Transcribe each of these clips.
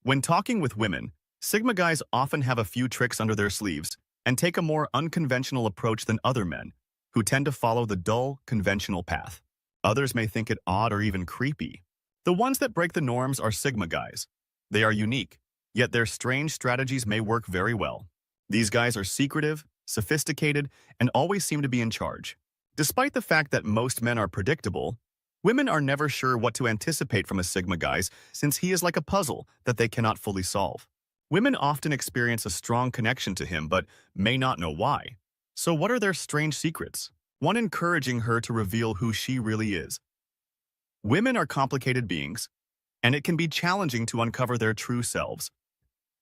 When talking with women, Sigma guys often have a few tricks under their sleeves and take a more unconventional approach than other men, who tend to follow the dull, conventional path. Others may think it odd or even creepy. The ones that break the norms are Sigma guys. They are unique, yet their strange strategies may work very well. These guys are secretive, sophisticated, and always seem to be in charge. Despite the fact that most men are predictable, women are never sure what to anticipate from a Sigma guy since he is like a puzzle that they cannot fully solve. Women often experience a strong connection to him but may not know why. So what are their strange secrets? One, encouraging her to reveal who she really is. Women are complicated beings, and it can be challenging to uncover their true selves.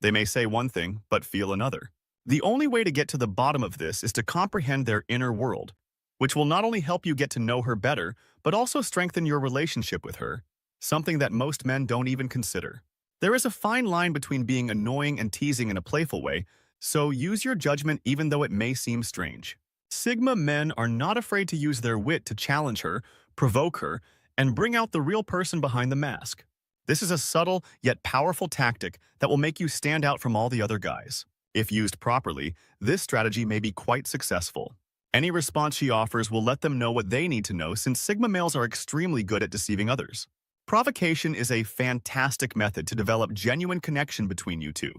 They may say one thing but feel another. The only way to get to the bottom of this is to comprehend their inner world, which will not only help you get to know her better, but also strengthen your relationship with her, something that most men don't even consider. There is a fine line between being annoying and teasing in a playful way, so use your judgment even though it may seem strange. Sigma men are not afraid to use their wit to challenge her, provoke her, and bring out the real person behind the mask. This is a subtle yet powerful tactic that will make you stand out from all the other guys. If used properly, this strategy may be quite successful. Any response she offers will let them know what they need to know since Sigma males are extremely good at deceiving others. Provocation is a fantastic method to develop genuine connection between you two.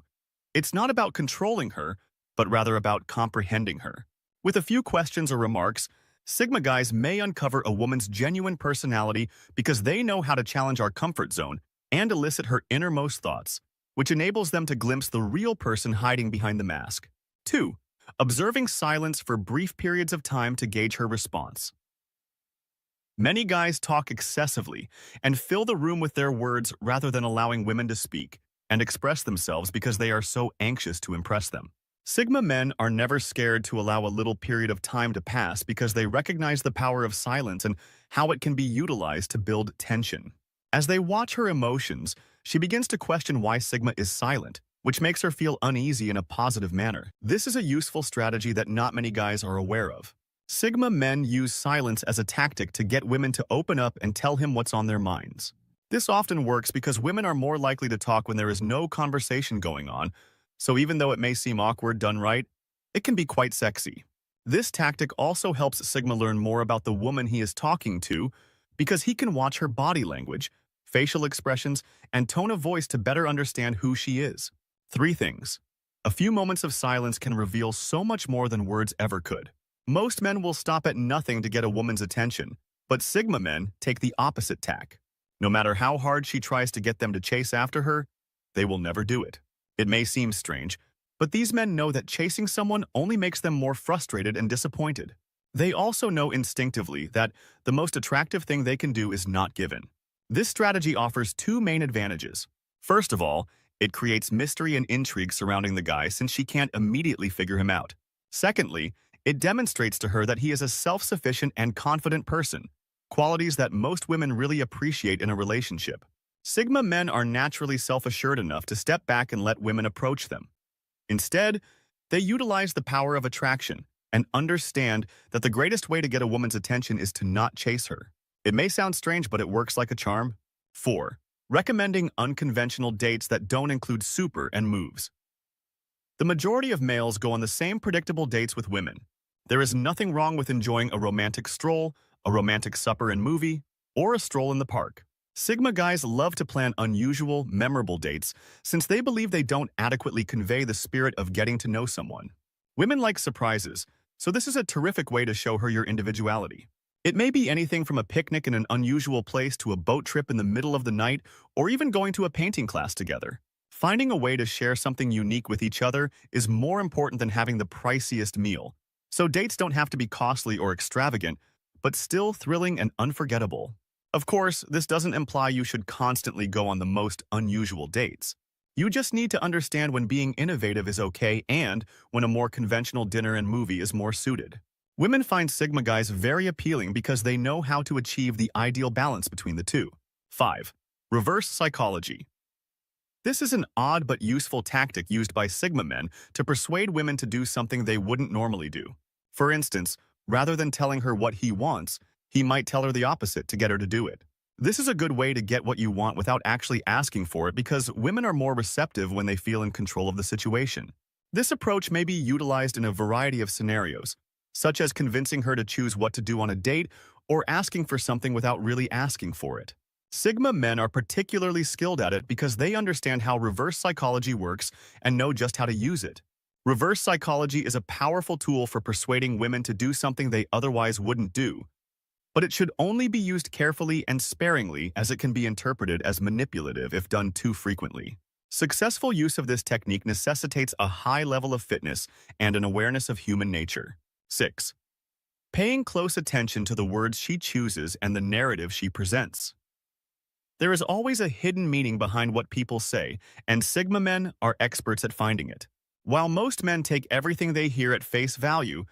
It's not about controlling her, but rather about comprehending her. With a few questions or remarks, Sigma guys may uncover a woman's genuine personality because they know how to challenge our comfort zone and elicit her innermost thoughts, which enables them to glimpse the real person hiding behind the mask. 2. Observing silence for brief periods of time to gauge her response. Many guys talk excessively and fill the room with their words rather than allowing women to speak and express themselves because they are so anxious to impress them. Sigma men are never scared to allow a little period of time to pass because they recognize the power of silence and how it can be utilized to build tension. As they watch her emotions, she begins to question why Sigma is silent, which makes her feel uneasy in a positive manner. This is a useful strategy that not many guys are aware of. Sigma men use silence as a tactic to get women to open up and tell him what's on their minds. This often works because women are more likely to talk when there is no conversation going on, so even though it may seem awkward done right, it can be quite sexy. This tactic also helps Sigma learn more about the woman he is talking to because he can watch her body language, facial expressions, and tone of voice to better understand who she is. 3 things. A few moments of silence can reveal so much more than words ever could. Most men will stop at nothing to get a woman's attention, but Sigma men take the opposite tack. No matter how hard she tries to get them to chase after her, they will never do it. It may seem strange, but these men know that chasing someone only makes them more frustrated and disappointed. They also know instinctively that the most attractive thing they can do is not given. This strategy offers 2 main advantages. First of all, it creates mystery and intrigue surrounding the guy since she can't immediately figure him out. Secondly, it demonstrates to her that he is a self-sufficient and confident person, qualities that most women really appreciate in a relationship. Sigma men are naturally self-assured enough to step back and let women approach them. Instead, they utilize the power of attraction and understand that the greatest way to get a woman's attention is to not chase her. It may sound strange, but it works like a charm. 4. Recommending unconventional dates that don't include super and moves. The majority of males go on the same predictable dates with women. There is nothing wrong with enjoying a romantic stroll, a romantic supper and movie, or a stroll in the park. Sigma guys love to plan unusual, memorable dates since they believe they don't adequately convey the spirit of getting to know someone. Women like surprises, so this is a terrific way to show her your individuality. It may be anything from a picnic in an unusual place to a boat trip in the middle of the night, or even going to a painting class together. Finding a way to share something unique with each other is more important than having the priciest meal. So dates don't have to be costly or extravagant, but still thrilling and unforgettable. Of course, this doesn't imply you should constantly go on the most unusual dates. You just need to understand when being innovative is okay and when a more conventional dinner and movie is more suited. Women find Sigma guys very appealing because they know how to achieve the ideal balance between the two. 5. Reverse psychology. This is an odd but useful tactic used by Sigma men to persuade women to do something they wouldn't normally do. For instance, rather than telling her what he wants, he might tell her the opposite to get her to do it. This is a good way to get what you want without actually asking for it because women are more receptive when they feel in control of the situation. This approach may be utilized in a variety of scenarios, such as convincing her to choose what to do on a date or asking for something without really asking for it. Sigma men are particularly skilled at it because they understand how reverse psychology works and know just how to use it. Reverse psychology is a powerful tool for persuading women to do something they otherwise wouldn't do, but it should only be used carefully and sparingly as it can be interpreted as manipulative if done too frequently. Successful use of this technique necessitates a high level of fitness and an awareness of human nature. 6. Paying close attention to the words she chooses and the narrative she presents. There is always a hidden meaning behind what people say, and Sigma men are experts at finding it. While most men take everything they hear at face value,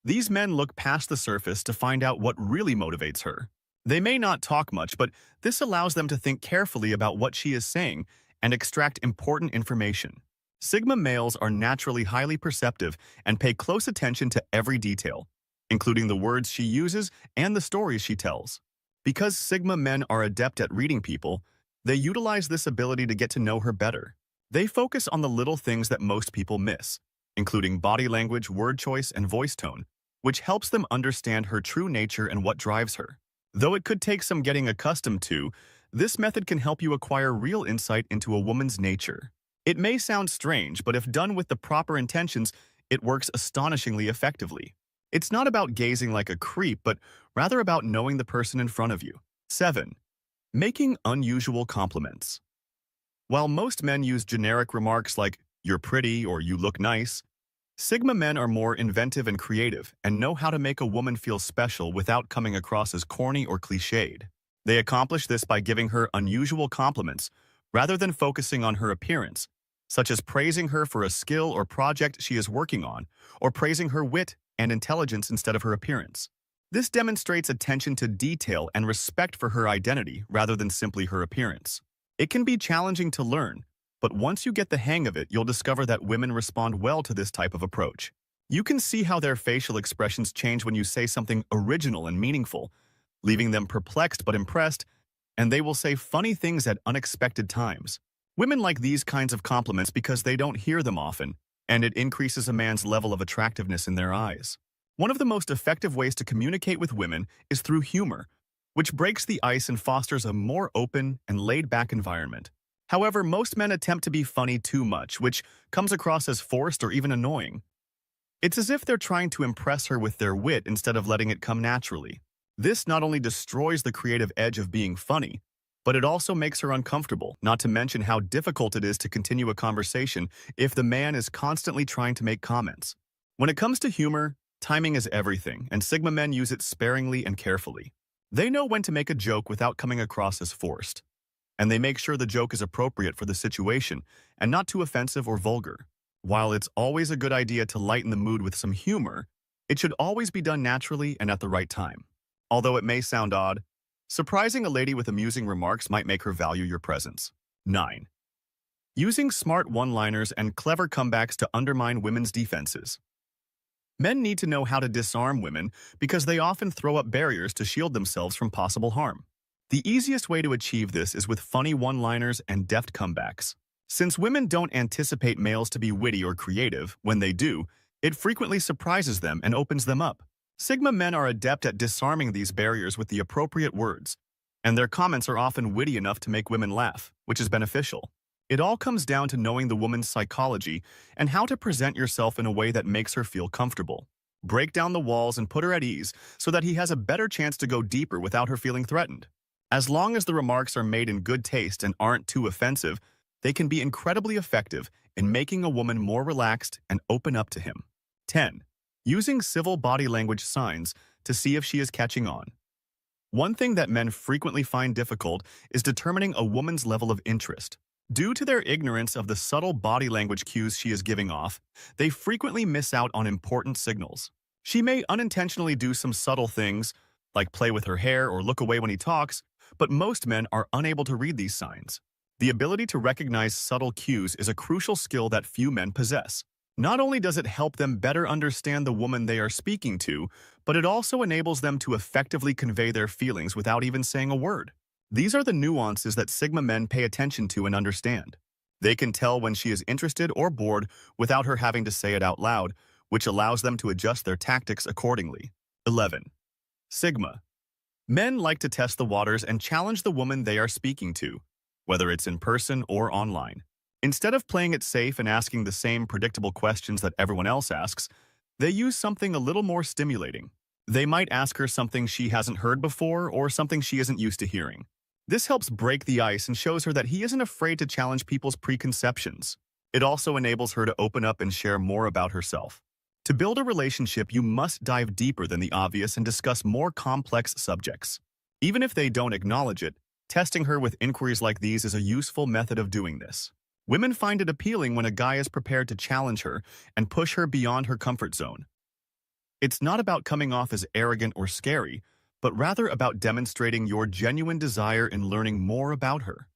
these men look past the surface to find out what really motivates her. They may not talk much, but this allows them to think carefully about what she is saying and extract important information. Sigma males are naturally highly perceptive and pay close attention to every detail, including the words she uses and the stories she tells. Because Sigma men are adept at reading people, they utilize this ability to get to know her better. They focus on the little things that most people miss, including body language, word choice, and voice tone, which helps them understand her true nature and what drives her. Though it could take some getting accustomed to, this method can help you acquire real insight into a woman's nature. It may sound strange, but if done with the proper intentions, it works astonishingly effectively. It's not about gazing like a creep, but rather about knowing the person in front of you. 7. Making unusual compliments. While most men use generic remarks like, "You're pretty" or "You look nice," Sigma men are more inventive and creative and know how to make a woman feel special without coming across as corny or cliched. They accomplish this by giving her unusual compliments rather than focusing on her appearance, such as praising her for a skill or project she is working on, or praising her wit and intelligence instead of her appearance. This demonstrates attention to detail and respect for her identity rather than simply her appearance. It can be challenging to learn, but once you get the hang of it, you'll discover that women respond well to this type of approach. You can see how their facial expressions change when you say something original and meaningful, leaving them perplexed but impressed, and they will say funny things at unexpected times. Women like these kinds of compliments because they don't hear them often, and it increases a man's level of attractiveness in their eyes. One of the most effective ways to communicate with women is through humor, which breaks the ice and fosters a more open and laid-back environment. However, most men attempt to be funny too much, which comes across as forced or even annoying. It's as if they're trying to impress her with their wit instead of letting it come naturally. This not only destroys the creative edge of being funny, but it also makes her uncomfortable, not to mention how difficult it is to continue a conversation if the man is constantly trying to make comments. When it comes to humor, timing is everything, and Sigma men use it sparingly and carefully. They know when to make a joke without coming across as forced, and they make sure the joke is appropriate for the situation and not too offensive or vulgar. While it's always a good idea to lighten the mood with some humor, it should always be done naturally and at the right time. Although it may sound odd, surprising a lady with amusing remarks might make her value your presence. 9. Using smart one-liners and clever comebacks to undermine women's defenses. Men need to know how to disarm women because they often throw up barriers to shield themselves from possible harm. The easiest way to achieve this is with funny one-liners and deft comebacks. Since women don't anticipate males to be witty or creative, when they do, it frequently surprises them and opens them up. Sigma men are adept at disarming these barriers with the appropriate words, and their comments are often witty enough to make women laugh, which is beneficial. It all comes down to knowing the woman's psychology and how to present yourself in a way that makes her feel comfortable. Break down the walls and put her at ease so that he has a better chance to go deeper without her feeling threatened. As long as the remarks are made in good taste and aren't too offensive, they can be incredibly effective in making a woman more relaxed and open up to him. 10. Using civil body language signs to see if she is catching on. One thing that men frequently find difficult is determining a woman's level of interest. Due to their ignorance of the subtle body language cues she is giving off, they frequently miss out on important signals. She may unintentionally do some subtle things, like play with her hair or look away when he talks, but most men are unable to read these signs. The ability to recognize subtle cues is a crucial skill that few men possess. Not only does it help them better understand the woman they are speaking to, but it also enables them to effectively convey their feelings without even saying a word. These are the nuances that Sigma men pay attention to and understand. They can tell when she is interested or bored without her having to say it out loud, which allows them to adjust their tactics accordingly. 11. Sigma. Men like to test the waters and challenge the woman they are speaking to, whether it's in person or online. Instead of playing it safe and asking the same predictable questions that everyone else asks, they use something a little more stimulating. They might ask her something she hasn't heard before or something she isn't used to hearing. This helps break the ice and shows her that he isn't afraid to challenge people's preconceptions. It also enables her to open up and share more about herself. To build a relationship, you must dive deeper than the obvious and discuss more complex subjects. Even if they don't acknowledge it, testing her with inquiries like these is a useful method of doing this. Women find it appealing when a guy is prepared to challenge her and push her beyond her comfort zone. It's not about coming off as arrogant or scary, but rather about demonstrating your genuine desire in learning more about her.